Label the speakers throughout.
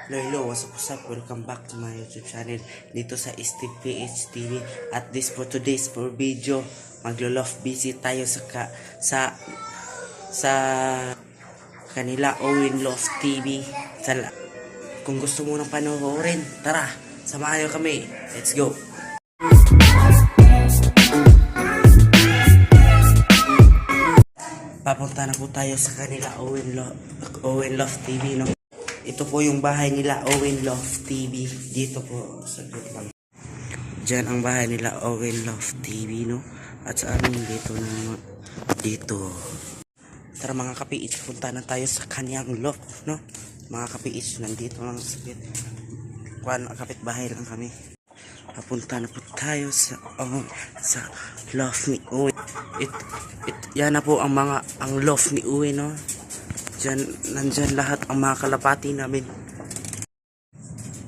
Speaker 1: Hello, what's up? Welcome back to my YouTube channel dito sa Steve PH TV. At this for today's for video, maglo-love visit tayo sa kanila Owen Love TV. Kung gusto mo nang panoorin, tara, samahan niyo kami. Let's go. Papunta na po tayo sa kanila Owen Love TV, no? Ito po yung bahay nila Owen Love TV. Dito po sa lang. Diyan ang bahay nila Owen Love TV, no? At sa amin dito. Tara mga kapiits, punta na tayo sa kanyang love, no? Mga kapiits, nandito lang sa kapitbahay lang kami. Papunta na po tayo sa love ni Owen. Yan na po ang love ni Owen, no? Nandyan lahat ang mga kalapati namin.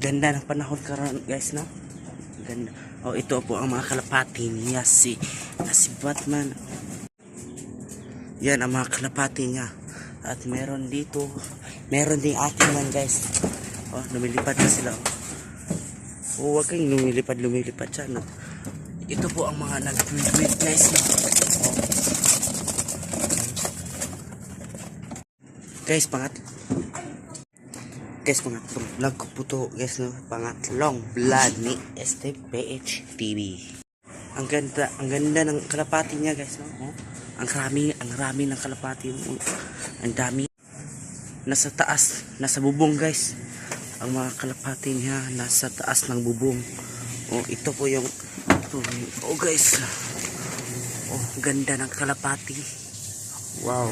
Speaker 1: Ganda ng panahon karon, guys, no? Ganda. Ito po ang mga kalapati niya, si Batman. Yan ang mga kalapati niya. At meron ding ating man, guys. Lumilipad na sila. Huwag kayong lumilipad siya, no? Ito po ang mga nag-tweet, guys, no? Guys, pangatlong vlog ko po to, guys, no? Pangatlong vlog ni Steve PH TV. Ang ganda ng kalapati niya, guys, no? Ang rami ng kalapati mo. Ang dami. Nasa taas, nasa bubong, guys. Ang mga kalapati niya nasa taas ng bubong. Ito po yung guys. Ganda ng kalapati. Wow.